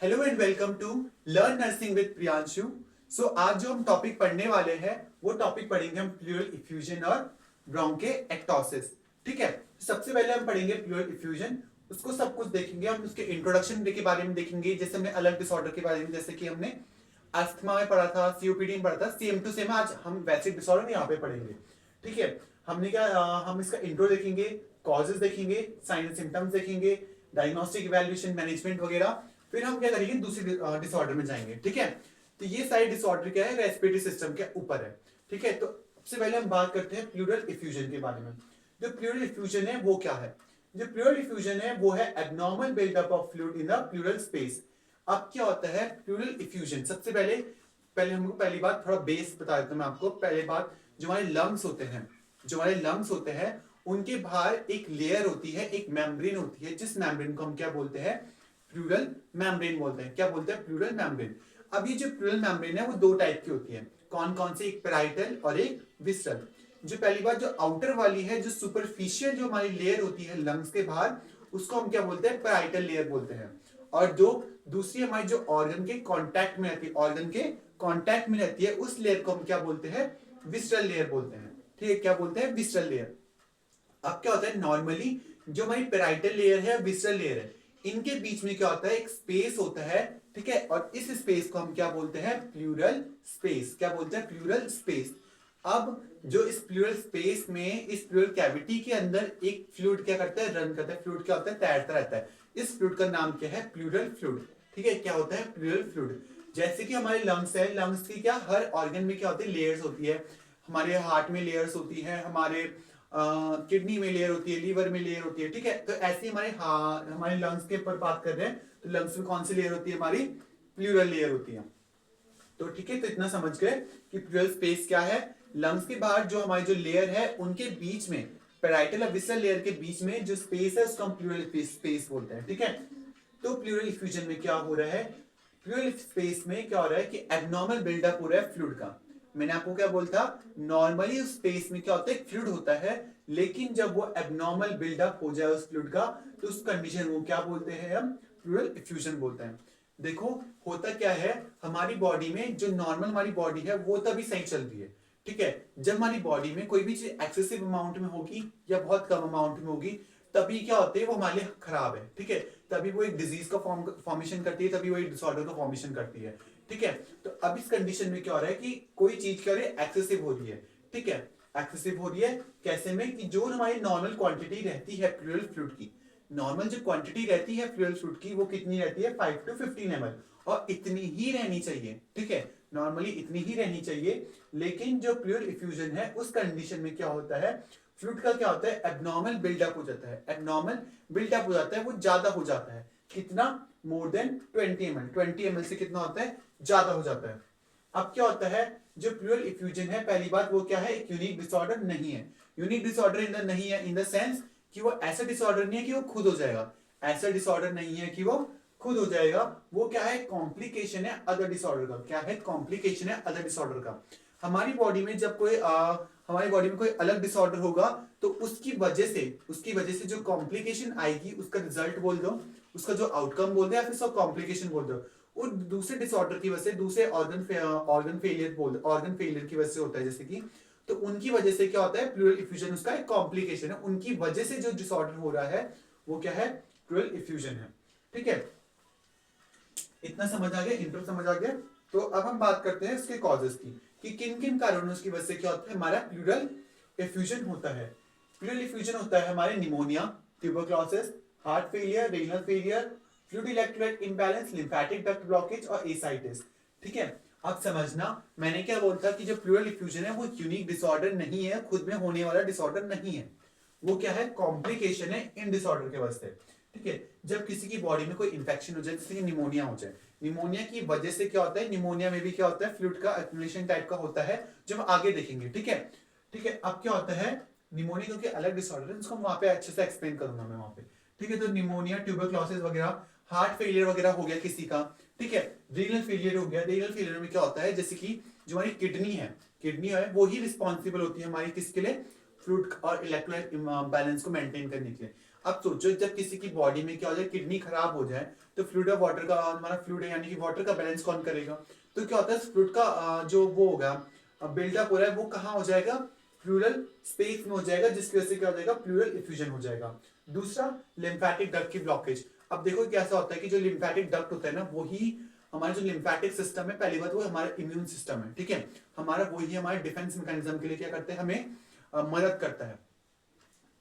Hello and welcome to learn nursing with Priyanshu. So आज जो हम टॉपिक पढ़ने वाले हैं वो टॉपिक पढ़ेंगे हम प्लूरल इफ्यूजन और ब्रोंकेक्टोसिस। ठीक है, सबसे पहले हम पढ़ेंगे प्लूरल इफ्यूजन। उसको सब कुछ देखेंगे, हम उसके इंट्रोडक्शन के बारे में देखेंगे, जैसे हमने अलग डिसऑर्डर के बारे में, जैसे कि हमने अस्थमा में पढ़ा था, सीओपीडी में पढ़ा था, सेम टू सेम आज हम वैसे डिसऑर्डर यहाँ पे पढ़ेंगे। ठीक है, हमने क्या हम इसका इंट्रो देखेंगे, कॉजेज देखेंगे, साइन एंड सिम्टम्स देखेंगे, डायग्नोस्टिक इवैल्यूएशन, मैनेजमेंट वगैरह। फिर हम क्या करेंगे, दूसरे डिसऑर्डर में जाएंगे। ठीक है, तो ये सारे डिसऑर्डर क्या है, रेस्पिरेटरी सिस्टम के ऊपर है। ठीक है, तो सबसे पहले हम बात करते हैं प्लूरल इफ्यूजन के बारे में। जो प्लूरल इफ्यूजन है वो क्या है? जो प्लूरल इफ्यूजन है वो है abnormal buildup of fluid in the pleural space. अब क्या होता है प्लूरल इफ्यूजन? सबसे पहले पहले हमको पहली बात थोड़ा बेस बता देता हूं मैं आपको। पहले बात, जो हमारे लंग्स होते हैं, जो हमारे लंग्स होते हैं उनके बाहर एक लेयर होती है, एक मेम्ब्रेन होती है, जिस मेम्ब्रेन को हम क्या बोलते हैं, प्लूरल मेम्ब्रेन बोलते हैं। क्या बोलते हैं? Pleural membrane. अब ये जो प्लूरल मेम्ब्रेन है वो दो टाइप की होती है। कौन कौन से? एक पैराइटल और एक विसरल। जो पहली बात, जो आउटर वाली है, जो सुपरफिशियल जो हमारी लेयर होती है लंग्स के बाहर, उसको हम क्या बोलते हैं? पैराइटल लेयर बोलते हैं। और जो दूसरी हमारी जो ऑर्गन के कांटेक्ट में रहती है, ऑर्गन के कांटेक्ट में रहती है, उस लेयर को हम क्या बोलते हैं? विसरल लेयर बोलते हैं। ठीक है, क्या बोलते हैं? Visceral layer. अब क्या होता है, नॉर्मली जो हमारी पैराइटल लेयर है, विसरल लेयर है, इनके बीच में क्या होता है? एक स्पेस होता है। ठीक है, और इस स्पेस को हम क्या बोलते हैं? Plural space. क्या बोलते हैं? Plural space. अब जो इस प्लूरल स्पेस में, इस प्लूरल कैविटी के अंदर एक फ्लूइड क्या करता है? रन करता है। फ्लूइड क्या होता है? तैरता रहता है। इस फ्लूइड का नाम क्या है? Pleural fluid. ठीक है, क्या होता है? Pleural fluid. जैसे कि हमारे लंग्स है, लंग्स की क्या हर ऑर्गन में क्या होती है? लेयर्स होती है। हमारे हार्ट में लेयर्स होती है, हमारे किडनी में लेयर होती है, लीवर में लेयर होती है। ठीक है, तो ऐसे हमारे हमारे लंग्स के ऊपर बात कर रहे हैं, तो लंग्स में कौन सी लेयर होती है? हमारी प्लूरल लेयर होती है। तो ठीक है, तो इतना समझ गए कि प्लूरल स्पेस क्या है। लंग्स के बाहर जो हमारी जो लेयर है उनके बीच में, पैराइटल और विसरल लेयर के बीच में जो स्पेस है उसको हम प्लूरल स्पेस बोलते हैं। ठीक है, तो प्लूरल इफ्यूजन में क्या हो रहा है? प्लूरल स्पेस में क्या हो रहा है कि एबनॉर्मल बिल्डअप हो रहा है फ्लूइड का। मैंने आपको क्या बोलता, नॉर्मली उस स्पेस में क्या होता है? फ्लूइड होता है, लेकिन जब वो एबनॉर्मल बिल्डअप हो जाए उस फ्लूइड का, तो उस कंडीशन को क्या बोलते हैं? हम प्लूरल इफ्यूजन बोलते हैं। देखो, होता क्या है, हमारी बॉडी में जो नॉर्मल हमारी बॉडी है वो तभी सही चल रही है। ठीक है, जब हमारी बॉडी में कोई भी चीज एक्सेसिव अमाउंट में होगी या बहुत कम अमाउंट में होगी, तभी क्या होते हैं? वो हमारे लिए खराब है। ठीक है, तभी वो एक डिजीज का फॉर्मेशन करती है, तभी वो एक डिसऑर्डर का फॉर्मेशन करती है। ठीक है, तो अब इस कंडीशन में क्या हो रहा है कि कोई चीज क्या हो रही है? एक्सेसिव हो रही है। ठीक है, एक्सेसिव हो रही है कैसे में कि जो हमारी नॉर्मल क्वांटिटी रहती है प्लूरल फ्लूइड की, नॉर्मल जो क्वांटिटी रहती है प्लूरल फ्लूइड की, वो कितनी रहती है? 5 to 15 ml, और इतनी ही रहनी चाहिए। ठीक है, नॉर्मली इतनी ही रहनी चाहिए। लेकिन जो प्लूरल इफ्यूजन है उस कंडीशन में क्या होता है? फ्लूइड का क्या होता है? एबनॉर्मल बिल्डअप हो जाता है। एबनॉर्मल बिल्डअप हो जाता है, वो ज्यादा हो जाता है। कितना? More than 20 ml। 20 ml से कितना होता है? ज्यादा हो जाता है। अब क्या होता है, जो प्लूरल इफ्यूजन है, पहली बात वो क्या है? एक यूनिक डिसऑर्डर नहीं है। यूनिक डिसऑर्डर इन द नहीं है, इन द सेंस कि वो ऐसा डिसऑर्डर नहीं है कि वो खुद हो जाएगा। ऐसा डिसऑर्डर नहीं है कि वो खुद हो जाएगा। वो क्या है? कॉम्प्लिकेशन है अदर डिसऑर्डर का। क्या है? कॉम्प्लिकेशन है अदर डिसऑर्डर का। हमारी बॉडी में जब कोई हमारी बॉडी में कोई अलग डिसऑर्डर होगा, तो उसकी वजह से जो कॉम्प्लिकेशन आएगी, उसका रिजल्ट बोल दो, उसका जो आउटकम बोल दो, या फिर उसका कॉम्प्लिकेशन बोल दो। और दूसरे डिसऑर्डर की वजह से, दूसरे ऑर्गन फेलियर की वजह से होता है, जैसे कि, तो उनकी वजह से क्या होता है? प्लूरल इफ्यूजन उसका एक कॉम्प्लिकेशन है। उनकी वजह से जो डिसऑर्डर हो रहा है वो क्या है? प्लूरल इफ्यूजन है। ठीक है, इतना समझ आ गया, इंट्रो समझ आ गया। तो अब हम बात करते हैं इसके कॉजेस की, कि किन किन कारणों की वजह से क्या होता है? हमारा प्लूरल इफ्यूजन होता है। प्लूरल इफ्यूजन होता है हमारे pneumonia, tuberculosis, heart failure, renal failure, fluid electrolyte imbalance, lymphatic duct blockage और एसाइटिस। ठीक है, अब समझना, मैंने क्या बोलता कि जो प्लूरल इफ्यूजन है वो यूनिक डिसऑर्डर नहीं है, खुद में होने वाला डिसऑर्डर नहीं है। वो क्या है? कॉम्प्लिकेशन है इन डिसऑर्डर के वजह से। ठीक है, जब किसी की बॉडी में कोई इंफेक्शन हो जाए, जैसे कि निमोनिया हो जाए, निमोनिया की वजह से क्या होता है? निमोनिया में भी क्या होता है? फ्लूइड का एक्युमुलेशन टाइप का होता है, जो हम आगे देखेंगे। ठीक है, ठीक है, अब क्या होता है, निमोनिया क्योंकि अलग डिसऑर्डर है, उसको वहां पे अच्छे से एक्सप्लेन करूंगा मैं वहां पे। ठीक है, तो निमोनिया, ट्यूबरक्लोसिस वगैरह, हार्ट फेलियर वगैरह हो गया किसी का। ठीक है, रीनल फेलियर हो गया। रीनल फेलियर में क्या होता है, जैसे कि जो हमारी किडनी है वो ही रिस्पॉन्सिबल होती है हमारी किसके लिए? फ्लूइड और इलेक्ट्रोलाइट बैलेंस को मेंटेन करने के लिए। अब सोचो जब किसी की बॉडी में क्या हो जाए, किडनी खराब हो जाए, तो फ्लूइड ऑफ वाटर का, हमारा फ्लूइड है यानी कि वाटर का बैलेंस कौन करेगा? तो क्या होता है, फ्लूइड का जो वो होगा बिल्डअप हो रहा है, वो कहाँ हो जाएगा? प्लूरल स्पेस में हो जाएगा, जिसकी वजह से क्या हो जाएगा? प्लूरल इफ्यूजन हो जाएगा। दूसरा, लिम्फेटिक डक्ट की ब्लॉकेज। अब देखो कैसा होता है कि जो लिम्फेटिक डक्ट होता है ना, वही हमारा जो लिम्फेटिक सिस्टम है, पहली बात वो हमारा इम्यून सिस्टम है, ठीक है, हमारा वही हमारे डिफेंस मैकेनिज्म के लिए क्या करते हैं, हमें मदद करता है।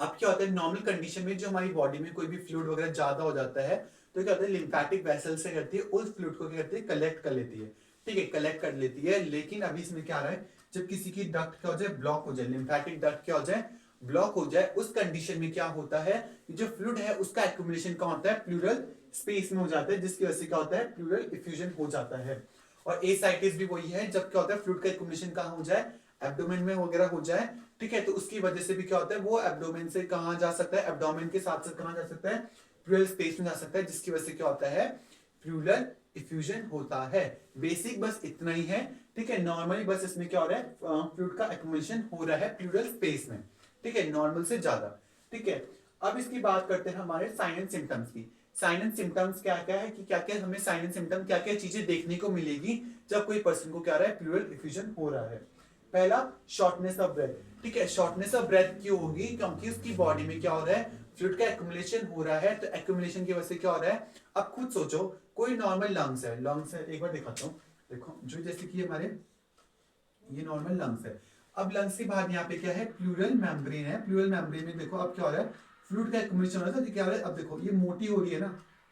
अब क्या होता है, नॉर्मल कंडीशन में जो हमारी बॉडी में कोई भी फ्लूइड वगैरह ज्यादा हो जाता है, तो क्या होता है, लिम्फेटिक वेसल से करती है, उस फ्लूइड को क्या करती है, कलेक्ट कर लेती है, ठीक है, कलेक्ट कर लेती है। लेकिन अभी इसमें क्या आ रहा है, जब किसी की डक्ट क्या हो जाए, ब्लॉक हो जाए, लिम्फेटिक डक्ट क्या हो जाए, ब्लॉक हो जाए, उस कंडीशन में क्या होता है, जो फ्लूइड है उसका एक्यूमुलेशन कहाँ होता है, प्लूरल स्पेस में हो जाता है, जिसकी वजह से क्या होता है, प्लूरल इफ्यूजन हो जाता है। और एसाइटिस भी वही है, जब क्या होता है, फ्लूइड का एक्यूमुलेशन कहाँ हो जाए, एब्डोमेन में वगैरह हो जाए, ठीक है, तो उसकी वजह से भी क्या होता है, वो एब्डोमेन से कहां जा सकता है, एब्डोमेन के साथ साथ कहां जा सकता है, प्लूरल स्पेस में जा सकता है, जिसकी वजह से क्या होता है, प्लूरल इफ्यूजन होता है। बेसिक बस इतना ही है, ठीक है। नॉर्मली बस इसमें क्या हो रहा है, फ्लूइड का एक्यूमुलेशन हो रहा है प्लूरल स्पेस में, ठीक है, नॉर्मल से ज्यादा, ठीक है। अब इसकी बात करते हैं हमारे साइन एंड सिम्टम्स की। साइन एंड सिम्टम्स क्या क्या है, कि क्या क्या हमें साइन एंड सिम्टम क्या क्या चीजें देखने को मिलेगी जब कोई पर्सन को क्या रहा है, प्लूरल इफ्यूजन हो रहा है। पहला, शॉर्टनेस ऑफ ब्रेथ, ठीक है। शॉर्टनेस ऑफ ब्रेथ क्यों होगी, क्योंकि उसकी बॉडी में क्या हो रहा है, फ्लूइड का एक्यूमुलेशन हो रहा है, तो एक्यूमुलेशन की वजह से क्या हो रहा है। अब खुद सोचो, कोई नॉर्मल लंग्स है, लंग्स है, एक बार दिखाता हूँ, देखो जो जैसे कि हमारे ये नॉर्मल लंग्स है। अब लंग्स के बाद यहाँ पे क्या है, प्लूरल मेम्ब्रेन है। प्लूरल मेम्ब्रेन में देखो अब क्या हो रहा है, फ्लूइड का एक्यूमुलेशन हो रहा है, तो क्या हो रहा है, अब देखो ये मोटी हो रही है ना,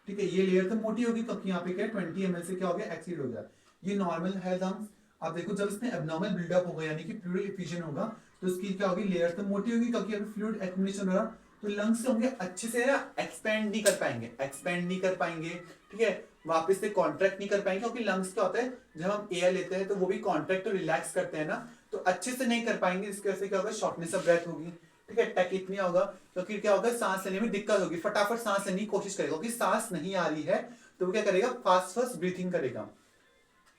ठीक है, ये लेयर तो मोटी होगी, क्योंकि यहाँ पे क्या है 20 ml से क्या हो गया, एक्सीड हो गया, ये नॉर्मल है लंग्स। अब देखो जब इसमें एब्नॉर्मल बिल्डअप होगा, यानी कि प्लूरल इफ्यूजन होगा, तो उसकी क्या होगी, लेयर तो मोटी होगी, क्योंकि अभी फ्लूइड एक्यूमुलेशन हो रहा, तो लंग्स से होंगे अच्छे से ना एक्सपेंड नहीं कर पाएंगे, एक्सपेंड नहीं कर पाएंगे, ठीक है, वापस से कॉन्ट्रैक्ट नहीं कर पाएंगे, क्योंकि लंग्स क्या होता है, जब हम एयर लेते हैं तो वो भी कॉन्ट्रैक्ट और रिलैक्स करते हैं ना, तो अच्छे से नहीं कर पाएंगे, इसकी वजह से क्या होगा, शॉर्टनेस ऑफ ब्रेथ होगी, ठीक है, टैकिपनिया होगा, क्योंकि क्या होगा, सांस लेने में दिक्कत होगी, फटाफट सांस लेने की कोशिश करेगा, क्योंकि सांस नहीं आ रही है, तो वो क्या करेगा, फास्ट फास्ट ब्रीथिंग करेगा।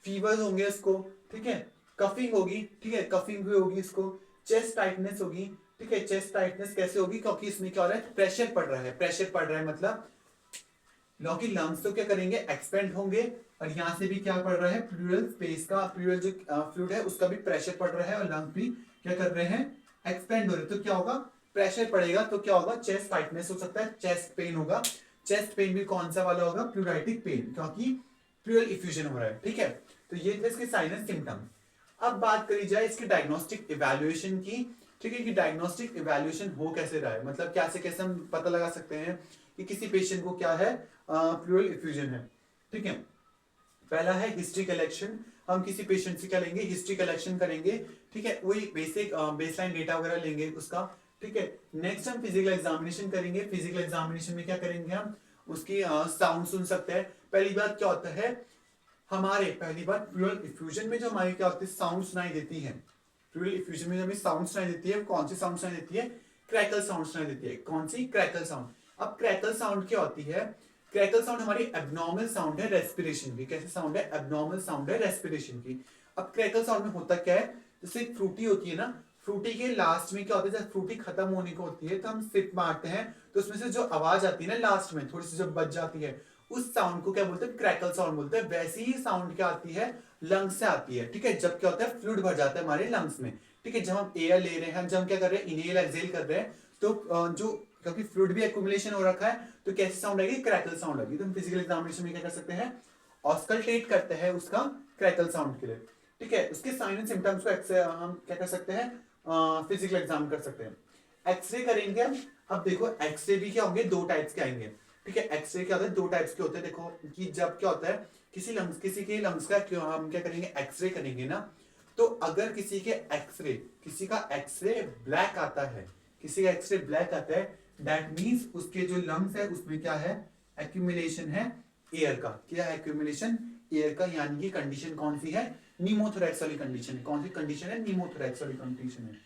फीवर होंगे इसको, ठीक है, कफिंग होगी, ठीक है, कफिंग भी होगी इसको, चेस्ट टाइटनेस होगी, ठीक है, चेस्ट टाइटनेस कैसे होगी, क्योंकि इसमें क्या हो रहा है, प्रेशर पड़ रहा है, प्रेशर पड़ रहा है, मतलब क्योंकि लंग्स तो क्या करेंगे, एक्सपेंड होंगे, और यहां से भी क्या पड़ रहा है, प्लूरल स्पेस का, प्लूरल जो फ्लूइड है उसका भी प्रेशर पड़ रहा है, और लंग्स भी क्या कर रहे हैं, एक्सपेंड हो रहे हैं, तो क्या होगा, प्रेशर पड़ेगा, तो क्या होगा, चेस्ट टाइटनेस हो सकता है, चेस्ट पेन होगा। चेस्ट पेन भी कौन सा वाला होगा, प्लूराइटिक पेन, क्योंकि प्लूरल इफ्यूजन हो रहा है, ठीक है। तो ये थे इसके साइन एंड सिम्टम। अब बात करी जाए इसकी डायग्नोस्टिक इवैल्यूएशन की, ठीक है, कि डायग्नोस्टिक इवैल्यूएशन हो कैसे रहा है, मतलब कैसे कैसे हम पता लगा सकते हैं कि किसी पेशेंट को क्या है, प्लूरल इफ्यूजन है, ठीक है। पहला है हिस्ट्री कलेक्शन, हम किसी पेशेंट से क्या लेंगे, हिस्ट्री कलेक्शन करेंगे, ठीक है, वही बेसिक बेसलाइन डेटा वगैरह लेंगे उसका, ठीक है। नेक्स्ट हम फिजिकल एग्जामिनेशन करेंगे, फिजिकल एग्जामिनेशन में क्या करेंगे, हम उसकी साउंड सुन सकते हैं। पहली बात क्या होता है, हमारे पहली बात प्लूरल इफ्यूजन में जो हमारी क्या होती है, साउंड सुनाई देती है, प्लूरल इफ्यूजन में जो हमें साउंड सुनाई देती है, कौन सी साउंड सुनाई देती है, क्रैकल साउंड सुनाई देती है, कौन सी, क्रैकल साउंड। अब क्रैकल साउंड क्या होती है, क्रैकल साउंड हमारी एब्नॉर्मल साउंड है रेस्पिरेशन की, कैसे साउंड है, एब्नॉर्मल साउंड है रेस्पिरेशन की। अब क्रैकल साउंड में होता क्या है, जैसे एक फ्रूटी होती है ना, फ्रूटी के लास्ट में क्या होता है, जब फ्रूटी खत्म होने को होती है तो हम सिप मारते हैं, तो उसमें से जो आवाज आती है ना लास्ट में थोड़ी सी जब बच जाती है, उस साउंड को क्या बोलते हैं, क्रैकल साउंड बोलते हैं। वैसी ही साउंड क्या आती है, लंग्स से आती है, ठीक है, जब क्या होता है, फ्लूइड भर जाता है हमारे लंग्स में, ठीक है, जब हम एयर ले रहे हैं, जब हम क्या कर रहे हैं, इनहेल एक्सहेल कर रहे हैं, तो जो क्योंकि फ्लूइड भी एक्यूमुलेशन हो रखा है, तो कैसी साउंड आएगी, क्रैकल साउंड आएगी। तो हम फिजिकल एग्जामिनेशन में क्या कर सकते हैं, ऑस्कल्टेट करते हैं उसका क्रैकल साउंड के लिए, ठीक है। उसके साइन एंड सिम्टम्स को हम क्या कर सकते हैं, फिजिकल एग्जाम कर सकते हैं। एक्सरे करेंगे हम। अब देखो एक्सरे भी क्या होंगे, दो टाइप्स के आएंगे, ठीक है। एक्सरे क्या होता है, दो टाइप्स के होते हैं। देखो कि जब क्या होता है, किसी के लंग्स का क्यों हम क्या करेंगे, एक्सरे करेंगे ना, तो अगर किसी का एक्सरे ब्लैक आता है, किसी का एक्सरे ब्लैक आता है, दैट मींस उसके जो लंग्स है उसमें क्या है, एक्यूमुलेशन है एयर का। क्या है, एक्यूमुलेशन एयर का, यानी कि कंडीशन कौन सी है, नीमोथोरैक्स वाली कंडीशन। कौन सी कंडीशन है, नीमोथोरैक्स वाली कंडीशन है।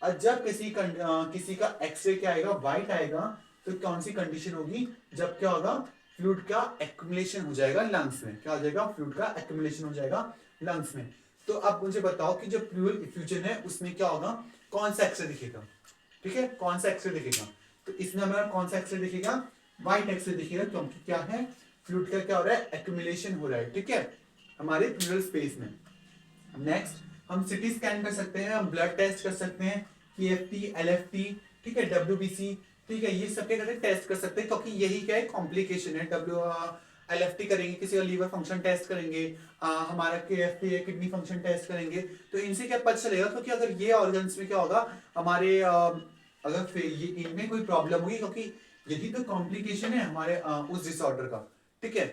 और जब किसी का एक्सरे क्या आएगा, व्हाइट आएगा, तो कौन सी कंडीशन होगी, जब क्या होगा, फ्लूइड का एक्यूमुलेशन हो जाएगा लंग्स में, क्या हो जाएगा, फ्लूइड का एक्यूमुलेशन हो जाएगा लंग्स में। तो अब मुझे बताओ कि जब प्लूरल इफ्यूजन है उसमें क्या होगा, कौन सा एक्सरे दिखेगा, ठीक है, कौन सा एक्सरे दिखेगा। तो इसमें हमारा कौन सा एक्स रे दिखेगा, व्हाइट एक्स रे दिखेगा, क्योंकि क्या है, फ्लूइड का क्या हो रहा है, एक्यूमुलेशन हो रहा है, ठीक है, हमारे प्लूरल स्पेस में। नेक्स्ट हम सिटी स्कैन कर सकते हैं, हम ब्लड टेस्ट कर सकते हैं, KFT, LFT, ठीक है, WBC, ठीक है, ये सब क्या करते हैं, टेस्ट कर सकते हैं, क्योंकि यही क्या है, कॉम्प्लिकेशन है। LFT करेंगे, किसी का लीवर फंक्शन टेस्ट करेंगे, हमारा KFT है, किडनी फंक्शन टेस्ट करेंगे, तो इनसे क्या पता चलेगा, क्योंकि अगर ये ऑर्गन्स में क्या होगा हमारे अगर ये इनमें कोई प्रॉब्लम होगी, क्योंकि यही तो कॉम्प्लिकेशन है हमारे उस डिसऑर्डर का, ठीक है।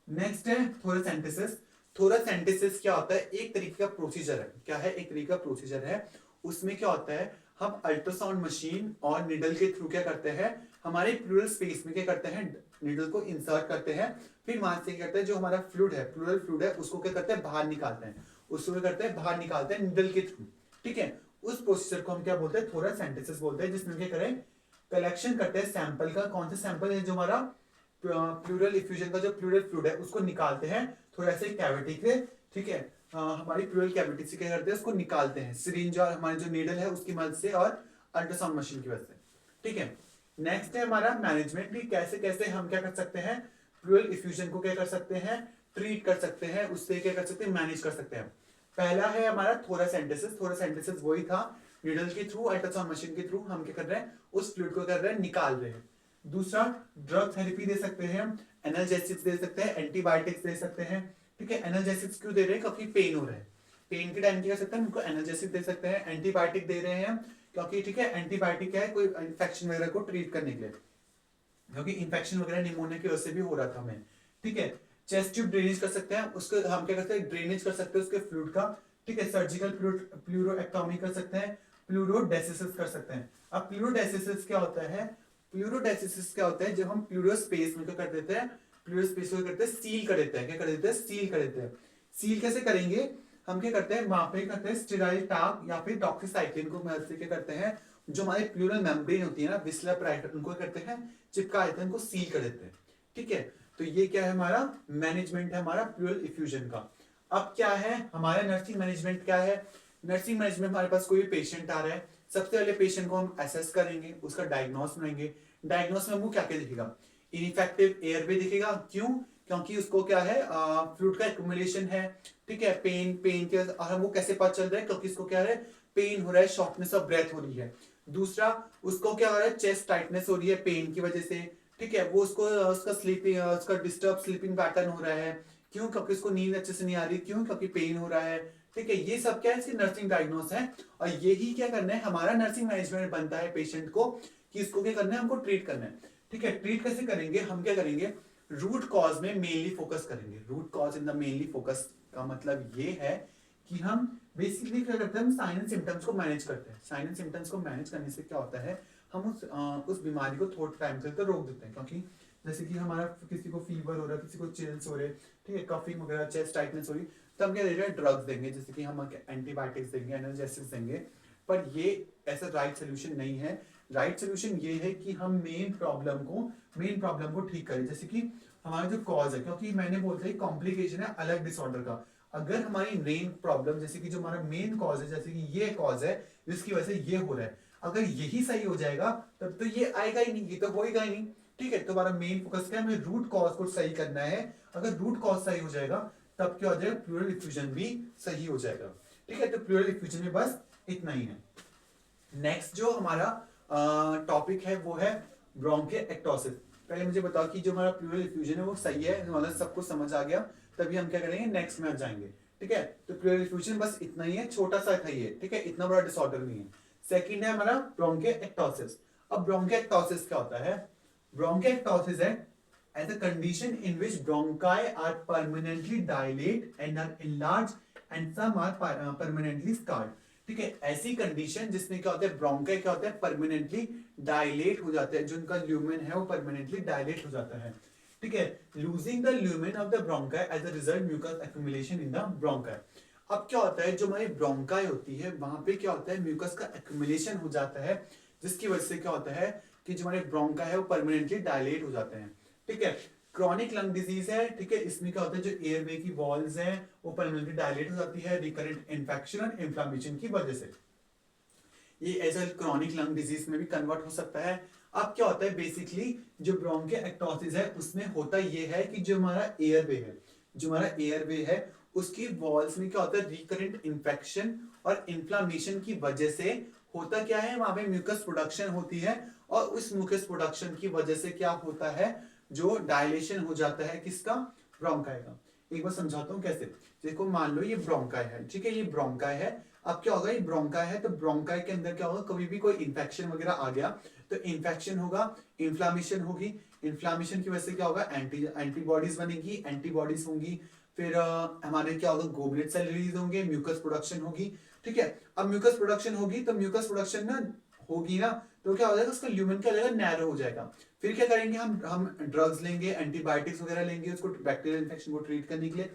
नेक्स्ट है थोरेसेंटेसिस। थोरेसेंटेसिस क्या होता है, एक तरीके का प्रोसीजर है, क्या है, एक तरीके का प्रोसीजर है। उसमें क्या होता है, हम अल्ट्रासाउंड मशीन और निडल के थ्रू क्या करते हैं, हमारे प्लूरल स्पेस में क्या करते हैं, निडल को इंसर्ट करते हैं, फिर वहां से क्या करते हैं, जो हमारा फ्लूइड है, प्लूरल फ्लूइड है, उसको क्या करते हैं, बाहर निकालते हैं, उसको क्या करते हैं, बाहर निकालते हैं निडल के थ्रू, ठीक है। उस प्रोसीजर को हम क्या बोलते हैं, थोरेसेंटेसिस बोलते हैं, जिसमें क्या करें, कलेक्शन करते हैं सैंपल का, कौन सा सैंपल है, जो हमारा प्लूरल इफ्यूजन का जो प्लूरल फ्लूइड है उसको निकालते हैं थोड़ा सा कैविटी के, ठीक है, हमारी प्लूरल कैविटी से क्या करते हैं, उसको निकालते हैं सिरिंज और हमारे जो नीडल है उसकी मदद से और अल्ट्रासाउंड मशीन की वजह से, ठीक है। नेक्स्ट है हमारा मैनेजमेंट, भी कैसे कैसे हम क्या कर सकते हैं, प्लूरल इफ्यूजन को क्या कर सकते हैं, ट्रीट कर सकते हैं, उससे क्या कर सकते हैं, मैनेज कर सकते हैं। पहला है हमारा थोरेसेंटेसिस। थोरेसेंटेसिस वही था, नीडल के थ्रू, अल्ट्रासाउंड मशीन के थ्रू हम क्या कर रहे हैं, उस फ्लूइड को कर रहे हैं, निकाल रहे हैं। दूसरा, ड्रग थेरेपी दे सकते हैं, एनाल्जेसिक्स दे सकते हैं, एंटीबायोटिक्स दे सकते हैं, ठीक है। एनाल्जेसिक्स क्यों दे रहे हैं, क्योंकि पेन हो रहा है, पेन के टाइम क्या कर सकते हैं, उनको एनाल्जेसिक दे सकते हैं। एंटीबायोटिक दे रहे हैं क्योंकि, ठीक है, एंटीबायोटिक क्या है, कोई इन्फेक्शन वगैरह को ट्रीट करने के लिए, क्योंकि इन्फेक्शन वगैरह निमोनिया की वजह से भी हो रहा था हमें, ठीक है। चेस्ट ट्यूब ड्रेनेज कर सकते हैं, उसको हम क्या करते हैं, ड्रेनेज कर सकते हैं उसके फ्लूइड का, ठीक है। सर्जिकल प्लूरोएक्टोमी कर सकते हैं, प्लूरोडेसिसिस कर सकते हैं। अब प्लूरोडेसिसिस क्या होता है, प्लूरोडेसिसिस क्या होता है, जब हम प्लूरो स्पेस में क्या कर देते हैं, प्लूरो स्पेस को करते हैं, सील कर देते हैं, क्या कर देते हैं, सील कर देते हैं। सील कैसे करेंगे, हम क्या करते हैं, वहां पे करते हैं स्टेराइल टाप या फिर डॉक्सीसाइक्लिन को मदद से क्या करते हैं, जो हमारे प्लूरल मेम्ब्रेन होती है ना, विस्लर प्राइटर, उनको करते हैं, चिपका देते हैं, उनको सील कर देते हैं, ठीक है। तो ये क्या है, हमारा मैनेजमेंट है हमारा प्लूरल इफ्यूजन का। अब क्या है हमारा नर्सिंग मैनेजमेंट, क्या है, नर्सिंग मैनेजमेंट, हमारे पास कोई पेशेंट आ रहा है, सबसे पहले पेशेंट को हम असेस करेंगे, उसका डायग्नोस बनाएंगे। डायग्नोस में वो क्या क्या दिखेगा, इनइफेक्टिव एयरवे दिखेगा, क्यों, क्योंकि उसको क्या है, फ्लूइड का एक्यूमुलेशन है, ठीक है। पेन के, और वो कैसे पता चल रहा है, क्योंकि इसको क्या है, पेन हो रहा है, शॉर्टनेस ऑफ ब्रेथ हो रही है। दूसरा, उसको क्या हो रहा है, चेस्ट टाइटनेस हो रही है पेन की वजह से, ठीक है, वो उसको उसका स्लीपिंग, उसका डिस्टर्ब स्लीपिंग पैटर्न हो रहा है, क्यों, क्योंकि उसको नींद अच्छे से नहीं आ रही, क्यों, क्योंकि पेन हो रहा है, ठीक है। ये सब क्या है, इसकी नर्सिंग डायग्नोस है, और यही क्या करना है, हमारा नर्सिंग मैनेजमेंट बनता है पेशेंट को, कि इसको क्या करना है, हमको ट्रीट करना है, ठीक है। ट्रीट कैसे करेंगे, हम क्या करेंगे, रूट कॉज में मेनली फोकस करेंगे। Root cause in the mainly focus का मतलब ये है कि हम बेसिकली क्या करते हैं, हम साइन एंड सिम्टम्स को मैनेज करते हैं। साइन एंड सिम्टम्स को मैनेज करने से क्या होता है, हम उस बीमारी को थोड़ा टाइम तक तो रोक देते हैं, क्योंकि जैसे कि हमारा किसी को फीवर हो रहा है, किसी को चिल्स हो रहे, ठीक है, कफिंग वगैरह, चेस्ट टाइटनेस हो रही, तो हम क्या दे रहे हैं, ड्रग्स देंगे, जैसे कि हम एंटीबायोटिक्स देंगे, एनाल्जेसिक्स देंगे। पर ये ऐसा राइट सोल्यूशन नहीं है। राइट सोल्यूशन ये है कि हम मेन प्रॉब्लम को ठीक करें, जैसे कि हमारा जो कॉज है, क्योंकि मैंने बोलता है कॉम्प्लिकेशन है अलग डिसऑर्डर का। अगर हमारी मेन प्रॉब्लम, जैसे कि जो हमारा मेन कॉज है, जैसे कि ये कॉज है जिसकी वजह से ये हो रहा है, अगर यही सही हो जाएगा तब तो ये आएगा ही नहीं, ये तो होएगा ही नहीं, ठीक है। तो हमारा मेन फोकस क्या है, हमें रूट कॉज को सही करना है। अगर रूट कॉज सही हो जाएगा तब क्या हो जाएगा, प्लूरल इफ्यूजन भी सही हो जाएगा, ठीक है। तो प्लूरल इफ्यूजन में बस इतना ही है। नेक्स्ट जो हमारा टॉपिक है वो है ब्रोंकिएक्टोसिस। पहले मुझे बताओ कि जो हमारा प्लूरल इफ्यूजन है वो सही है, मतलब सबको समझ आ गया, तभी हम क्या करेंगे, नेक्स्ट में जाएंगे, ठीक है। तो प्लूरल इफ्यूजन बस इतना ही है, छोटा सा था ये, ठीक है, इतना बड़ा डिसऑर्डर नहीं है। सेकंड है हमारा ब्रोंकिएक्टोसिस। अब ब्रोंकिएक्टोसिस क्या होता है, ब्रोंकिएक्टोसिस है as a condition in which bronchi are permanently dilate and are enlarged and some are permanently scarred, ठीक है। ऐसी कंडीशन जिसमें क्या होता है, ब्रोंकाई क्या होता है, परमानेंटली डायलेट हो जाते हैं, जो उनका ल्यूमेन है वो परमानेंटली डायलेट हो जाता है, ठीक है। Losing the lumen of the bronchi as a result mucus accumulation in the bronchi. अब क्या होता है, जो हमारी ब्रोंकाई होती है वहां पे क्या होता है, म्यूकस का एक्यूमुलेशन हो जाता है, जिसकी वजह से क्या होता है कि जो हमारे ब्रोंकाई है वो परमानेंटली डायलेट हो जाते हैं, ठीक है। क्रॉनिक लंग डिजीज है, ठीक है, इसमें क्या होता है, जो एयरवे की वॉल्स हैं वो परमानेंटली डायलेट हो जाती है, रिकरेंट इन्फेक्शन और इन्फ्लेमेशन की वजह से। ये as a chronic lung disease में भी कन्वर्ट हो सकता है। अब क्या होता है बेसिकली जो ब्रोंकियोएक्टोसिस है उसमें होता ये है कि जो हमारा एयरवे है, जो हमारा एयरवे है उसकी वॉल्स में क्या होता है रिकरेंट इन्फेक्शन और इन्फ्लामेशन की वजह से होता क्या है वहां पे म्यूकस प्रोडक्शन होती है, और उस म्यूकस प्रोडक्शन की वजह से क्या होता है जो डायलेशन हो जाता है किसका, ब्रोंकाई का। एक बार समझाता हूँ कैसे। देखो मान लो ये ब्रोंकाई है, ठीक है, ये ब्रोंकाई है। अब क्या होगा, ये ब्रोंकाई है तो ब्रोंकाई के अंदर क्या होगा, कभी भी कोई इन्फेक्शन वगैरह आ गया तो इन्फेक्शन होगा, इन्फ्लामेशन होगी, इन्फ्लामेशन की वजह से क्या होगा एंटीबॉडीज बनेगी, एंटीबॉडीज होंगी, फिर हमारे क्या होगा गोबलेट सेल रिलीज होंगे, म्यूकस प्रोडक्शन होगी, ठीक है। अब म्यूकस प्रोडक्शन होगी तो म्यूकस प्रोडक्शन ना होगी ना, तो क्या हो जाएगा उसका ल्यूमेन क्या हो जाएगा, नैरो हो जाएगा। फिर क्या करेंगे हम ड्रग्स लेंगे, एंटीबायोटिक्स वगैरह लेंगे उसको बैक्टीरियल इन्फेक्शन को ट्रीट करने के लिए।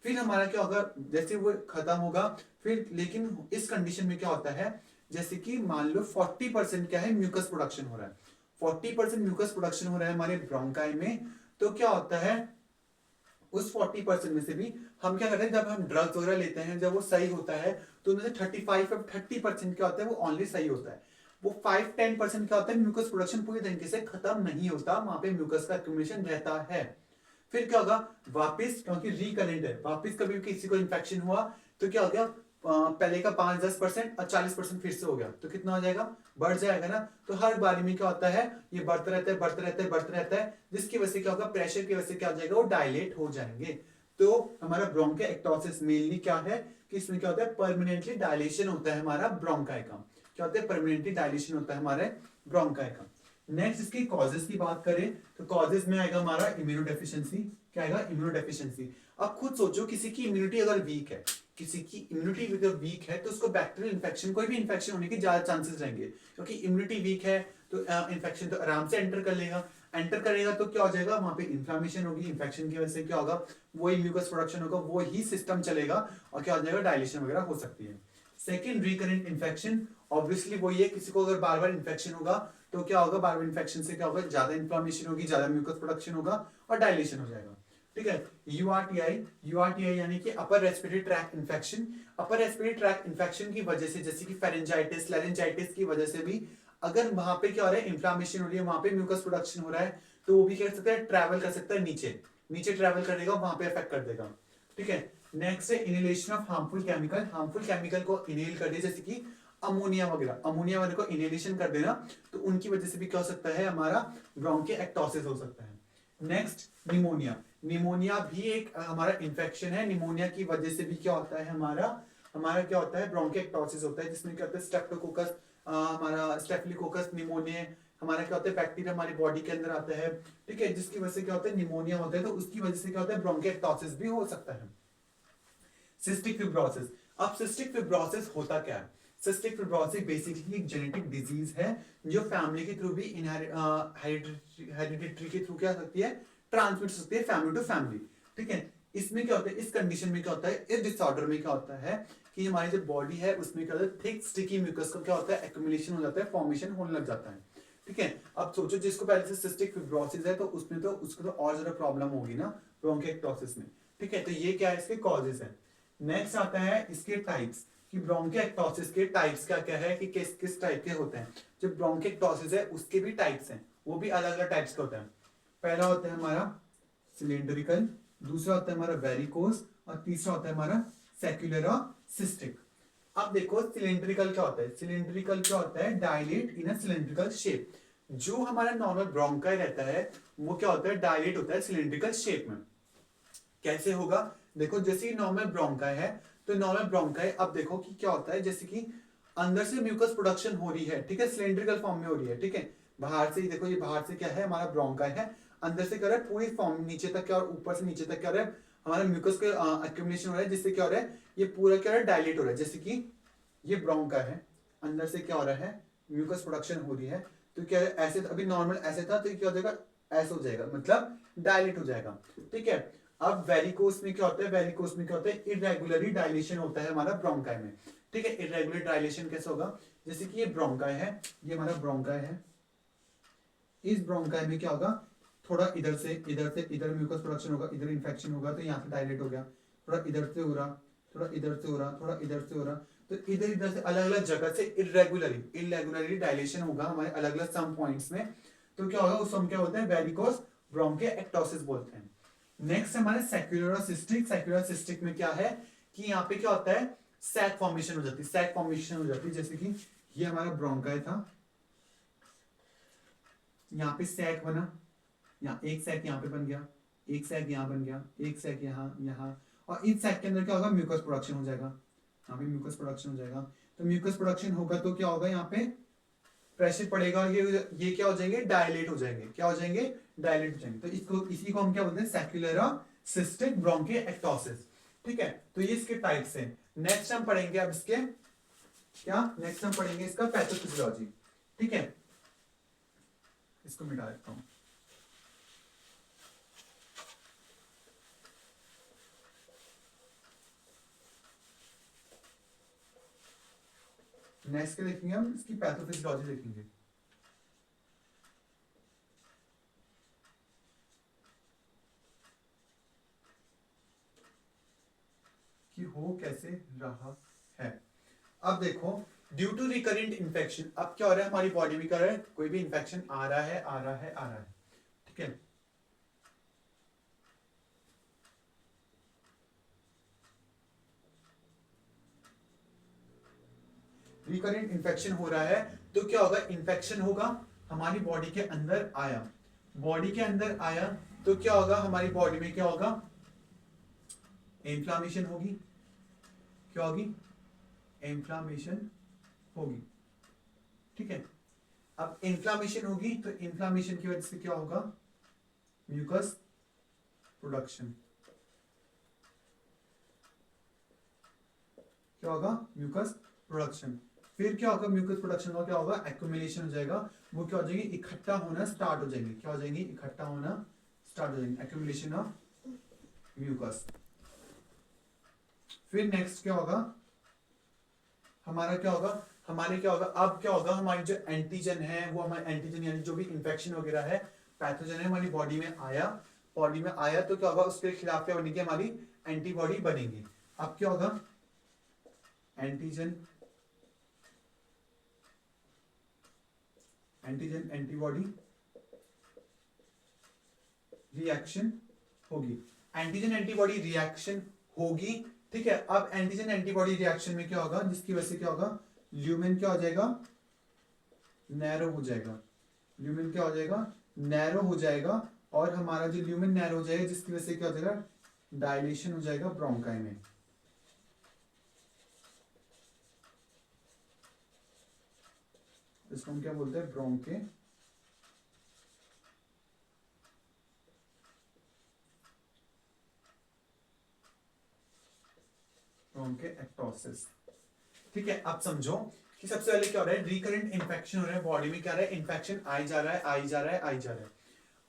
फिर हमारा क्या होगा जैसे वो खत्म होगा फिर, लेकिन इस कंडीशन में क्या होता है जैसे कि मान लो 40% क्या है म्यूकस प्रोडक्शन हो रहा है, 40% म्यूकस प्रोडक्शन हो रहा है हमारे ब्रोंकाई में, तो क्या होता है उस 40% में से भी हम क्या करते हैं जब हम ड्रग्स वगैरह लेते हैं जब वो सही होता है तो उनमें से 30% क्या होता है वो ऑनली सही होता है। वो 5-10% क्या होता है म्यूकस प्रोडक्शन पूरी तरीके से खत्म नहीं होता, वहां पे म्यूकस का एक्यूमुलेशन रहता है। फिर क्या होगा वापिस, क्योंकि रिकरेंट है, वापिस कभी भी किसी को इन्फेक्शन हुआ तो क्या हो गया पहले का 5-10% और 40% फिर से हो गया तो कितना हो जाएगा, बढ़ जाएगा ना। तो हर बारी में क्या होता है ये बढ़ता रहता है बढ़ता रहता है बढ़ता रहता है, जिसकी वजह से क्या होगा प्रेशर की वजह से क्या हो जाएगा वो डायलेट हो जाएंगे। तो हमारा ब्रोंकियोएक्टोसिस मेनली क्या है कि इसमें क्या होता है परमानेंटली डायलेशन होता है हमारा ब्रोंकाई का, क्या होता है परमानेंटली डायलेशन होता है हमारे ब्रोंकाई का। नेक्स्ट इसकी कॉजेस की बात करें तो कॉजेस में आएगा हमारा इम्यूनो डेफिशिएंसी, क्या आएगा इम्यूनो डेफिशिएंसी। अब खुद सोचो किसी की इम्यूनिटी अगर वीक है, किसी की इम्यूनिटी अगर वीक है तो उसको बैक्टीरियल इन्फेक्शन कोई भी इन्फेक्शन होने के ज्यादा चांसेस रहेंगे, क्योंकि इम्यूनिटी वीक है तो इन्फेक्शन तो आराम से एंटर कर लेगा, एंटर करेगा तो क्या हो जाएगा वहां पे इन्फ्लामेशन होगी, इन्फेक्शन की वजह से क्या होगा वही म्यूकस प्रोडक्शन होगा, वो ही सिस्टम चलेगा और क्या हो जाएगा डायलेशन वगैरह हो सकती है। सेकेंड रिकरेंट इन्फेक्शन, ऑब्वियसली वही है किसी को अगर बार बार इन्फेक्शन होगा तो क्या होगा बार बार इन्फेक्शन से क्या होगा ज्यादा इन्फ्लामेशन होगी, ज्यादा म्यूकस प्रोडक्शन होगा और डायलेशन हो जाएगा, ठीक है। यूआरटीआई यानी कि upper respiratory tract infection, upper respiratory tract infection की वजह से जैसे कि फेरेंजाइटिस लैरिंजाइटिस की वजह से भी अगर वहां पे क्या हो रहा है इन्फ्लामेशन हो रही है, वहां पे म्यूकस प्रोडक्शन हो रहा है तो वो भी क्या कर सकता है ट्रैवल कर सकता है नीचे, नीचे ट्रैवल करेगा वहां पे अफेक्ट कर देगा, ठीक है। नेक्स्ट है inhalation of harmful chemical, harmful chemical को इनहेल कर दे जैसे कि अमोनिया वगैरह, अमोनिया वगैरह को इनहेलेशन कर देना तो उनकी वजह से भी क्या हो सकता है हमारा ब्रोंकियोएक्टोसिस हो सकता है। नेक्स्ट निमोनिया, निमोनिया भी एक हमारा इन्फेक्शन है, निमोनिया की वजह से भी क्या होता है हमारा हमारा क्या होता है ब्रोंकियोएक्टोसिस होता है, जिसमें क्या होता है स्ट्रेप्टोकोकस हमारा स्टेफिलोकोकस निमोनिया हमारा क्या होता है बैक्टीरिया हमारी बॉडी के अंदर आता है, ठीक है, जिसकी वजह से क्या होता है निमोनिया होता है, तो उसकी वजह से क्या होता है ब्रोंकियोएक्टोसिस भी हो सकता है। सिस्टिक फिब्रोसिस, अब सिस्टिक फिब्रोसिस होता क्या है, सिस्टिक फिब्रोसिस बेसिकली एक जेनेटिक डिजीज है जो फैमिली के थ्रू भी हेरिडिटरी के थ्रू क्या सकती है ट्रांसमिट हो सकती है फैमिली टू फैमिली, ठीक है। इसमें क्या होता है इस कंडीशन में क्या होता है इस डिसऑर्डर में क्या होता है कि हमारी जो बॉडी है उसमें क्या होता है थिक स्टिकी म्यूकस का क्या होता है एक्यूमुलेशन हो जाता है, फॉर्मेशन होने लग जाता है, ठीक है। अब सोचो जिसको पहले से सिस्टिक फिब्रोसिस है तो उसमें तो उसको तो और ज्यादा प्रॉब्लम होगी ना ब्रोंकियोएक्टोसिस में, ठीक है। तो ये क्या है इसके कॉजेस है। नेक्स्ट आता है इसके टाइप्स कि ब्रोंकियोएक्टोसिस के टाइप्स क्या क्या है कि किस किस टाइप के होते हैं। जो ब्रोंकियोएक्टोसिस है उसके भी टाइप्स हैं, वो भी अलग अलग टाइप्स के होते हैं। पहला होता है हमारा सिलेंड्रिकल, दूसरा होता है हमारा वेरिकोस और तीसरा होता है हमारा सेक्युलर और सिस्टिक। अब देखो सिलेंड्रिकल क्या होता है, सिलेंड्रिकल क्या होता है dilate in a cylindrical shape. जो हमारा नॉर्मल ब्रोंकाई रहता है वो क्या होता है डायलेट होता है सिलेंड्रिकल शेप में। कैसे होगा, देखो जैसे नॉर्मल ब्रोंकाई है तो नॉर्मल ब्रोंकाई अब देखो कि क्या होता है जैसे कि अंदर से म्यूकस प्रोडक्शन हो रही है, ठीक है, सिलेंड्रिकल फॉर्म में हो रही है, ठीक है। बाहर से देखो ये बाहर से क्या है हमारा ब्रोंकाई है, अंदर से क्या रहा है पूरी फॉर्म नीचे तक क्या और ऊपर से नीचे तक क्या रहा है हमारा म्यूकस का एक्यूमुलेशन हो रहा है, जिससे क्या हो रहा है ये पूरा क्या हो रहा है डायलेट हो रहा है। जैसे कि ये ब्रोंकाई है, अंदर से क्या हो रहा है म्यूकस प्रोडक्शन हो रही है, तो क्या है ऐसे अभी नॉर्मल ऐसे था तो क्या हो जाएगा ऐसा हो जाएगा मतलब डायलेट हो जाएगा, ठीक है। अब वेरिकोस में क्या होता है, वेरिकोस में क्या होता है इरेगुलरली डायलेशन होता है हमारा ब्रोंकाई में, ठीक है। इरेगुलर डायलेशन कैसे होगा, जैसे कि ये ब्रोंकाई है, ये हमारा ब्रोंकाई है, इस ब्रोंकाई में क्या होगा थोड़ा इधर से इधर म्यूकस प्रोडक्शन होगा, इधर इन्फेक्शन होगा तो यहाँ से डायलेट हो गया, थोड़ा इधर से हो रहा, थोड़ा इधर से हो रहा, थोड़ा इधर से हो रहा, तो इधर इधर से अलग अलग जगह से इरेगुलरली डायलेशन होगा हमारे अलग अलग सम पॉइंट्स में, तो क्या होगा उस सम क्या होता है वेरिकोस ब्रोंकिएक्टोसिस बोलते हैं। नेक्स्ट हमारे सेक्युलर सिस्टिक। सेक्युलर सिस्टिक में क्या है कि यहाँ पे क्या होता है सैक फॉर्मेशन हो जाती है, सैक फॉर्मेशन हो जाती है, जैसे कि ये हमारा ब्रोंकाई था, यहाँ पे सैक बना, यहाँ एक सैक यहाँ पे बन गया, एक सैक यहाँ बन गया, एक सैक यहाँ यहाँ, और इस सैक के अंदर क्या होगा म्यूकस प्रोडक्शन हो जाएगा, यहाँ पे म्यूकस प्रोडक्शन हो जाएगा। तो म्यूकस प्रोडक्शन होगा तो क्या होगा यहाँ पे प्रेशर पड़ेगा और ये क्या हो जाएंगे डायलेट हो जाएंगे, क्या हो जाएंगे डायलेट हो जाएंगे। तो इसको इसी को हम क्या बोलते हैं सेक्युलर सिस्टिक ब्रोंकिएक्टोसिस। ठीक है, तो ये इसके टाइप्स हैं। नेक्स्ट हम पढ़ेंगे अब इसके क्या, नेक्स्ट हम पढ़ेंगे इसका पैथोफिजियोलॉजी। ठीक है, इसको मिटा देता हूं। नेक्स्ट क्या देखेंगे हम, इसकी पैथोफिजियोलॉजी देखेंगे। कि हो कैसे रहा है। अब देखो ड्यू टू रिकरेंट इन्फेक्शन, अब क्या हो रहा है हमारी बॉडी में, क्या हो रहा है कोई भी इन्फेक्शन आ रहा है आ रहा है आ रहा है। ठीक है, रिकरेंट इन्फेक्शन हो रहा है तो क्या होगा इन्फेक्शन होगा हमारी बॉडी के अंदर आया, बॉडी के अंदर आया तो क्या होगा हमारी बॉडी में क्या होगा इन्फ्लामेशन होगी, क्या होगी इन्फ्लामेशन होगी। ठीक है, अब इन्फ्लामेशन होगी तो इन्फ्लामेशन की वजह से क्या होगा म्यूकस प्रोडक्शन, क्या होगा म्यूकस प्रोडक्शन। फिर क्या होगा म्यूकस प्रोडक्शन का क्या होगा एक्यूमुलेशन हो जाएगा, वो क्या हो जाएगी इकट्ठा होना स्टार्ट हो जाएंगे, क्या हो जाएंगी इकट्ठा होना स्टार्ट हो जाएंगे, एक्यूमुलेशन ऑफ म्यूकस। फिर नेक्स्ट क्या होगा हमारा, क्या होगा हमारे क्या होगा, अब क्या होगा हमारी जो एंटीजन है वो हमारे एंटीजन यानी जो भी इंफेक्शन वगैरह है पैथोजन है हमारी बॉडी में आया, बॉडी में आया तो क्या होगा उसके खिलाफ क्या बनेगी हमारी एंटीबॉडी बनेगी। अब क्या होगा एंटीजन एंटीजन एंटीबॉडी रिएक्शन होगी, एंटीजन एंटीबॉडी रिएक्शन होगी। ठीक है, अब एंटीजन एंटीबॉडी रिएक्शन में क्या होगा जिसकी वजह से क्या होगा ल्यूमेन क्या हो जाएगा नैरो हो जाएगा, ल्यूमेन क्या हो जाएगा नैरो हो जाएगा, और हमारा जो ल्यूमेन नैरो हो जाएगा जिसकी वजह से क्या हो जाएगा डायलेशन हो जाएगा ब्रोंकाई में। इसको हम क्या बोलते हैं ब्रोंके ब्रोंकिएक्टोसिस। ठीक है, अब समझो कि सबसे पहले क्या हो रहा है रिकरेंट इन्फेक्शन हो रहा है बॉडी में, क्या रहा है इन्फेक्शन आई जा रहा है आई जा रहा है आई जा रहा है।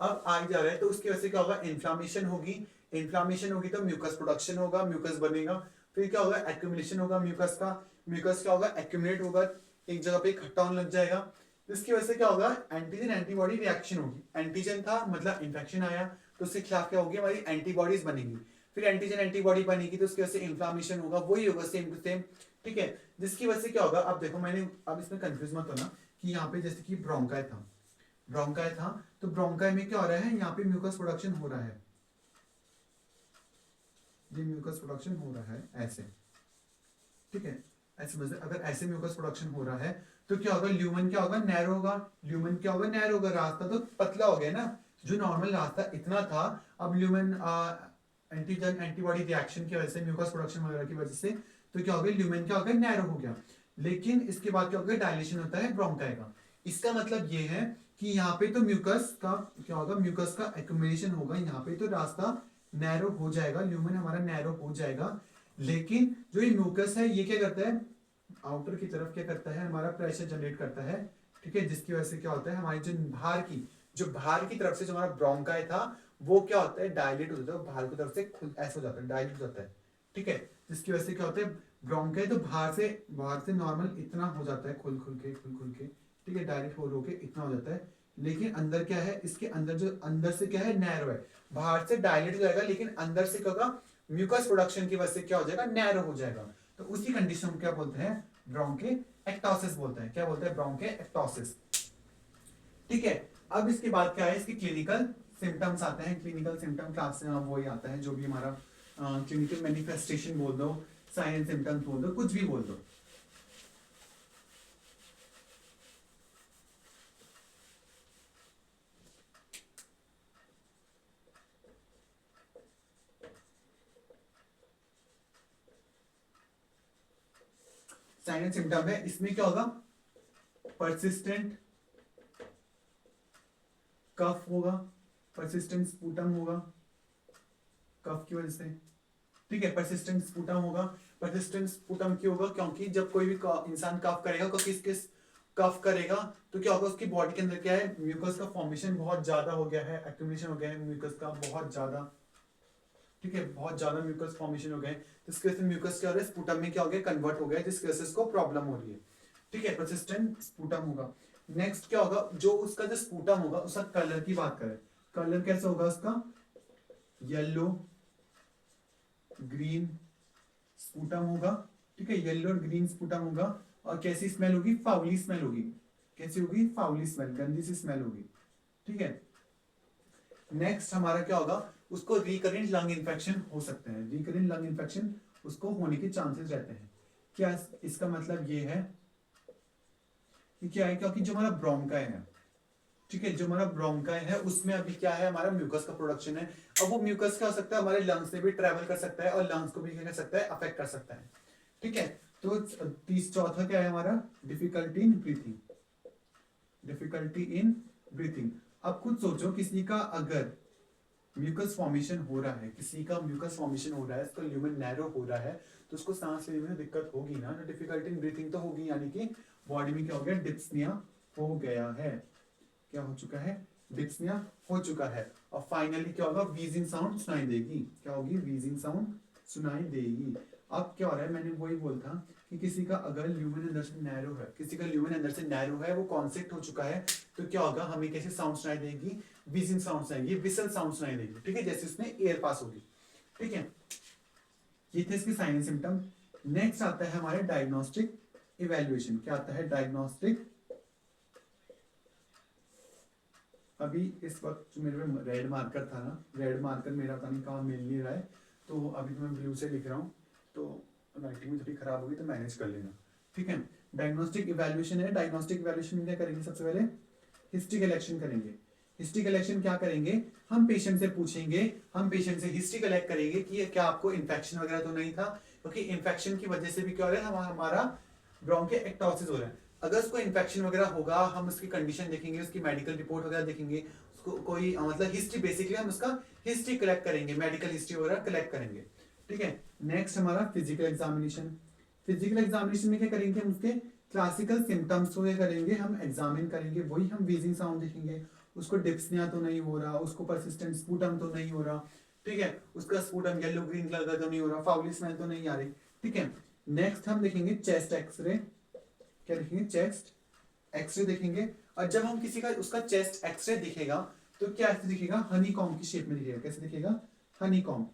अब आई जा रहा है तो उसकी वजह से क्या होगा इन्फ्लामेशन होगी, इन्फ्लामेशन होगी तो म्यूकस प्रोडक्शन होगा, म्यूकस बनेगा, फिर क्या होगा एक्यूमुलेशन होगा म्यूकस का, म्यूकस क्या होगा एक्यूमुलेट होगा एक जगह पे इकट्ठा होने लग जाएगा। इसकी वजह से क्या होगा एंटीजन एंटीबॉडी रिएक्शन होगी, एंटीजन था मतलब इन्फेक्शन आया तो उसके खिलाफ क्या होगी हमारी एंटीबॉडीज बनेगी, फिर एंटीजन एंटीबॉडी बनेगी तो उसकी वजह से इन्फ्लामेशन होगा, वही होगा सेम टू सेम। ठीक है, जिसकी वजह से क्या होगा अब देखो मैंने अब इसमें कंफ्यूज मत होना कि यहाँ पे जैसे कि ब्रोंकाई था, ब्रोंकाई था तो ब्रोंकाई में क्या हो रहा है यहाँ पे म्यूकस प्रोडक्शन हो रहा है, ये म्यूकस प्रोडक्शन हो रहा है ऐसे। ठीक है, ऐसे मतलब अगर ऐसे म्यूकस प्रोडक्शन हो रहा है तो क्या होगा ल्यूमन क्या होगा नैरो होगा, ल्यूमन क्या होगा नैरो होगा, रास्ता तो पतला हो गया ना, जो नॉर्मल रास्ता इतना था अब ल्यूमन एंटीजन एंटीबॉडी रिएक्शन की वजह से म्यूकस प्रोडक्शन वगैरह की वजह से तो क्या हो गया ल्यूमेन क्या हो गया नैरो हो गया, लेकिन इसके बाद क्या हो गया डायलेशन होता है ब्रोंकाई का। इसका मतलब ये है कि यहाँ पे तो म्यूकस का क्या होगा म्यूकस का एक्यूमुलेशन होगा, यहाँ पे तो रास्ता नैरो हो जाएगा, ल्यूमेन हमारा नैरो हो जाएगा, लेकिन जो ये म्यूकस है ये क्या करता है आउटर की तरफ क्या करता है हमारा प्रेशर जनरेट करता है। ठीक है, जिसकी वजह से क्या होता है हमारी जो बाहर की तरफ से जो हमारा ब्रोंकाई था वो क्या होता है डायलेट हो जाता है, बाहर की तरफ से खुद ऐसा हो जाता है डायलेट हो जाता है। ठीक है, जिसकी वजह से क्या होता है ब्रोंकाई तो बाहर से नॉर्मल इतना हो जाता है खुल खुल के। ठीक है, डायलेट हो के इतना हो जाता है, लेकिन अंदर क्या है इसके अंदर जो अंदर से क्या है नैरो है, बाहर से डायलेट हो जाएगा लेकिन अंदर से क्या होगा म्यूकस प्रोडक्शन की वजह से क्या हो जाएगा नैरो हो जाएगा। तो उसी कंडीशन को क्या बोलते हैं, ब्रोंकेक्टोसिस बोलते हैं। क्या बोलते हैं, ब्रोंकेक्टोसिस। ठीक है, अब इसके बाद क्या है, इसकी क्लिनिकल सिम्टम्स आते हैं। क्लिनिकल सिम्टम क्लास से वो ही आता है जो भी हमारा क्लिनिकल मैनिफेस्टेशन बोल दो, साइन एंड सिम्टम्स बोल दो, कुछ भी बोल दो। साइन एंड सिम्टम है, इसमें क्या होगा, परसिस्टेंट कफ होगा, परसिस्टेंट स्पूटम होगा कफ की वजह से। ठीक है, परसिस्टेंट स्पूटम होगा। परसिस्टेंट स्पूटम क्यों होगा, क्योंकि जब कोई भी इंसान कफ करेगा, तो किस किस कफ करेगा तो क्या होगा, उसकी बॉडी के अंदर क्या है, म्यूकस का फॉर्मेशन बहुत ज्यादा हो गया है, एक्यूमुलेशन हो गया है म्यूकस का बहुत ज्यादा। ठीक है, बहुत ज्यादा म्यूकस फॉर्मेशन हो गए, तो इसके वजह से म्यूकस क्या हो रहा है, स्पूटम में क्या हो गया, कन्वर्ट हो गया, जिसकी वजह से इसको प्रॉब्लम हो रही है। ठीक है, परसिस्टेंट स्पूटम होगा। नेक्स्ट क्या होगा, जो उसका जो स्पूटम होगा उसका कलर की बात करें, कलर कैसा होगा उसका, येलो ग्रीन स्पूटम होगा। ठीक है, येलो और ग्रीन स्पूटम होगा। और कैसी स्मेल होगी, फाउली स्मेल होगी। कैसी होगी, फाउली स्मेल, गंदी सी स्मेल होगी। ठीक है, नेक्स्ट हमारा क्या होगा, उसको रिकरेंट लंग इन्फेक्शन हो सकते हैं। रिकरेंट लंग इन्फेक्शन उसको होने के चांसेस रहते हैं। क्या इसका मतलब ये है कि क्या है, क्योंकि जो हमारा ब्रोंकाई है, ठीक है, जो हमारा ब्रोंकाई है उसमें अभी क्या है, हमारा म्यूकस का प्रोडक्शन है। अब वो म्यूकस क्या हो सकता है, हमारे लंग्स से भी ट्रेवल कर सकता है और लंग्स को भी क्या कर सकता है, अफेक्ट कर सकता है। ठीक है, तो चौथा क्या है हमारा, difficulty in breathing. Difficulty in breathing. अब खुद सोचो, किसी का अगर म्यूकस फॉर्मेशन हो रहा है, किसी का म्यूकस फॉर्मेशन हो रहा है, इसका ल्यूमेन नैरो हो रहा है, तो उसको सांस लेने में दिक्कत होगी ना, डिफिकल्टी इन ब्रीथिंग तो होगी, यानी कि बॉडी में क्या हो गया, डिस्पनिया हो गया है। क्या हो चुका है, डिस्पनिया हो चुका है। और फाइनली क्या होगा, वीजिंग साउंड सुनाई देगी। क्या होगी, वीजिंग साउंड सुनाई देगी। अब क्या हो रहा है, मैंने वही बोलता कि किसी का अगर ल्यूमेन अंदर से नैरो है, किसी का ल्यूमेन अंदर से नैरो है, वो कॉन्सेक्ट हो चुका है, तो क्या होगा, हमें कैसे साउंड सुनाई देगी, वीजिंग साउंड सुनाई, विसल साउंड सुनाई देगी। ठीक है, जैसे उसमें एयर पास होगी। ठीक है, ये थे इसके साइन एंड सिम्टम। नेक्स्ट आता है हमारे डायग्नोस्टिक इवैल्यूएशन। क्या आता है, डायग्नोस्टिक। अभी इस वक्त जो मेरे में रेड मार्कर था ना, रेड मार्कर मेरा पता नहीं कहाँ मिल नहीं रहा है, तो अभी तो मैं ब्लू से लिख रहा हूँ, तो राइटिंग में थोड़ी खराब होगी तो मैनेज कर लेना। ठीक है, डायग्नोस्टिक इवैल्यूएशन है। डायग्नोस्टिक इवैल्यूएशन में क्या करेंगे, सबसे पहले हिस्ट्री कलेक्शन करेंगे। हिस्ट्री कलेक्शन क्या करेंगे, हम पेशेंट से पूछेंगे, हम पेशेंट से हिस्ट्री कलेक्ट करेंगे कि क्या आपको इन्फेक्शन वगैरह तो नहीं था, क्योंकि इन्फेक्शन की वजह से भी क्या हो रहा है, हमारा ब्रोंकिएक्टोसिस हो रहा है। अगर उसको इन्फेक्शन वगैरह होगा, हम उसकी कंडीशन देखेंगे, उसकी मेडिकल रिपोर्ट वगैरह देखेंगे, उसको कोई मतलब हिस्ट्री, बेसिकली हम उसका हिस्ट्री कलेक्ट करेंगे, मेडिकल हिस्ट्री वगैरह कलेक्ट करेंगे। ठीक है, नेक्स्ट हमारा फिजिकल एग्जामिनेशन। फिजिकल एग्जामिनेशन में क्या करेंगे, हम उसके क्लासिकल सिम्टम्स को करेंगे, हम एग्जामिन करेंगे, वही हम वीजिंग साउंड देखेंगे, उसको डिप्सनिया तो नहीं हो रहा, उसको परसिस्टेंट स्पूटम तो नहीं हो रहा। ठीक है, उसका स्पूटम येलो ग्रीन कलर का तो नहीं हो रहा, फाउली स्मेल तो नहीं आ रही। ठीक है, नेक्स्ट हम देखेंगे चेस्ट एक्सरे। क्या देखेंगे, चेस्ट एक्सरे देखेंगे। और जब हम किसी का उसका चेस्ट एक्सरे दिखेगा, तो क्या ऐसे दिखेगा, हनी कॉम की शेप में दिखेगा। कैसे दिखेगा, हनी कॉम।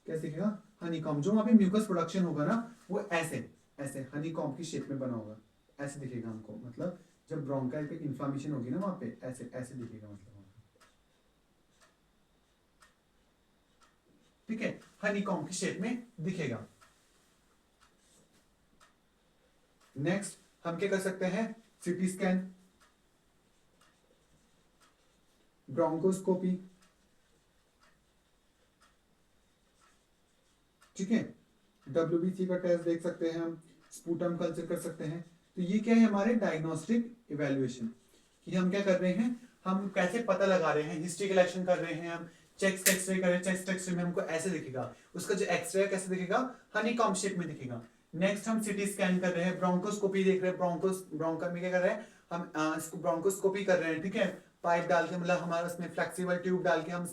कैसे दिखेगा, हनी कॉम। जो वहां पे म्यूकस प्रोडक्शन होगा ना, वो ऐसे ऐसे हनी कॉम की शेप में बना होगा, ऐसे दिखेगा हमको। मतलब जब ब्रोंकाई पे इन्फ्लामेशन होगी ना, वहां पे ऐसे ऐसे दिखेगा, मतलब। ठीक है, हनी कॉम की शेप में दिखेगा। नेक्स्ट हम क्या कर सकते हैं, सीटी स्कैन, ब्रोंकोस्कोपी। ठीक है, डब्ल्यूबीसी का टेस्ट देख सकते हैं हम, स्पूटम कल्चर कर सकते हैं। तो ये क्या है, हमारे डायग्नोस्टिक इवैल्यूएशन कि हम क्या कर रहे हैं, हम कैसे पता लगा रहे हैं, हिस्ट्री कलेक्शन कर रहे हैं, हम चेस्ट एक्सरे कर रहे हैं, चेस्ट एक्सरे में हमको ऐसे दिखेगा, उसका जो एक्सरे है कैसे दिखेगा, हनी कॉम शेप में दिखेगा। नेक्स्ट हम सिटी स्कैन कर रहे हैं, ब्रोंकोस्कोपी देख रहे हैं, ब्रोंका में क्या कर रहे हैं हम, इसको ब्रोंकोस्कोपी कर रहे हैं। ठीक है, पाइप डाल के, मतलब हमारा उसमें फ्लेक्सिबल ट्यूब डाल के हम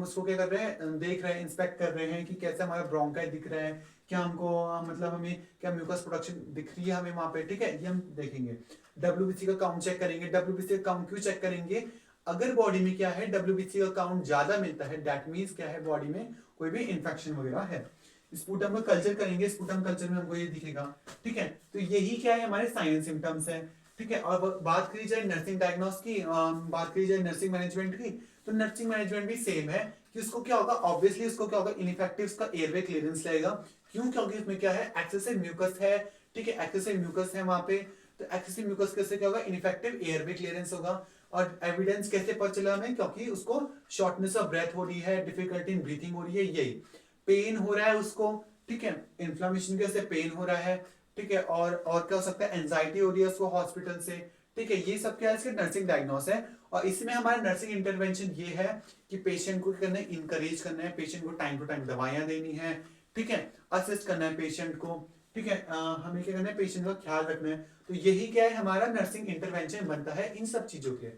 उसको क्या कर रहे हैं, देख रहे हैं, इंस्पेक्ट कर रहे हैं कि कैसे हमारा ब्रोंकाई दिख रहा है, क्या हमको मतलब हमें क्या म्यूकस प्रोडक्शन दिख रही है हमें वहां पे। ठीक है, ये हम देखेंगे। डब्ल्यूबीसी का काउंट चेक करेंगे। डब्ल्यूबीसी का काउंट क्यों चेक करेंगे, अगर बॉडी में क्या है, डब्ल्यूबीसी का काउंट ज्यादा मिलता है, दैट मींस क्या है, बॉडी में कोई भी इंफेक्शन वगैरह है। स्पूटम का कल्चर करेंगे, स्पूटम कल्चर में हमको ये दिखेगा। ठीक है, तो यही क्या है हमारे साइन सिम्टम्स है। ठीक है, और बात करी जाए नर्सिंग डायग्नोस की, बात करी जाए नर्सिंग मैनेजमेंट की, तो नर्सिंग मैनेजमेंट भी सेम है कि उसको क्या होगा, ऑब्वियसली उसको क्या होगा, इनफेक्टिव का एयरवे क्लियरेंस लगेगा। क्यों? क्योंकि उसमें क्या है, एक्सेसिव म्यूकस है। ठीक है, एक्सेसिव म्यूकस है वहां पे, तो एक्सेसिव म्यूकस कैसे क्या होगा, इनफेक्टिव एयरवे क्लियरेंस होगा। और एविडेंस कैसे पता चला हमें, क्योंकि उसको शॉर्टनेस ऑफ ब्रेथ हो रही है, डिफिकल्टी इन ब्रीथिंग हो रही है, यही पेन हो रहा है उसको। ठीक है, इन्फ्लामेशन के से पेन हो रहा है। ठीक है, और क्या हो सकता है, एंजाइटी हो रही है उसको हॉस्पिटल से। ठीक है, ये सब क्या है, इसके नर्सिंग डायग्नोस है। और इसमें हमारा नर्सिंग इंटरवेंशन ये है कि पेशेंट को करना है, इंकरेज करना है, पेशेंट को टाइम टू टाइम दवाइयां देनी है। ठीक है, असिस्ट करना है पेशेंट को। ठीक है, हमें क्या करना है, पेशेंट का ख्याल रखना है। तो यही क्या है, हमारा नर्सिंग इंटरवेंशन बनता है इन सब चीजों के।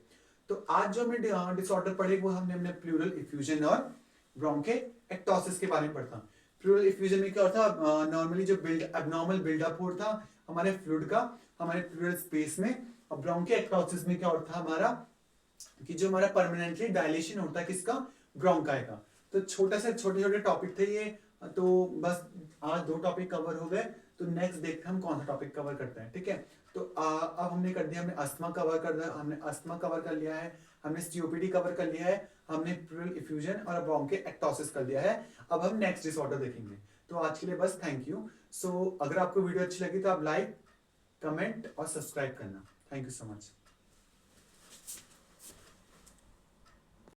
तो आज जो हमने डिसऑर्डर पढ़े वो हमने प्लूरल इफ्यूजन और ब्रोंकेक्टोसिस के बारे में पढ़ा। प्लूरल इफ्यूजन में क्या होता था, नॉर्मली जो एबनॉर्मल बिल्डअप हो था हमारे फ्लूइड का हमारे प्लूरल स्पेस में। और ब्रोंकेक्टोसिस में क्या होता था हमारा, कि जो हमारा परमानेंटली डायलेशन होता है किसका, ब्रोंकाई का। तो छोटे छोटे टॉपिक थे ये। तो बस आज 2 टॉपिक कवर हो गए। तो नेक्स्ट देखते हैं हम कौन सा टॉपिक कवर करते हैं। ठीक है, तो अब हमने कर दिया, हमने अस्थमा कवर कर दिया, हमने अस्थमा कवर कर लिया है, हमने सीओपीडी कवर कर लिया है, हमने प्लूरल इफ्यूजन और ब्रोंकेक्टोसिस कर लिया है। अब हम नेक्स्ट डिसऑर्डर देखेंगे। तो आज के लिए बस थैंक यू। सो अगर आपको वीडियो अच्छी लगी तो आप लाइक, कमेंट और सब्सक्राइब करना। Thank you so much.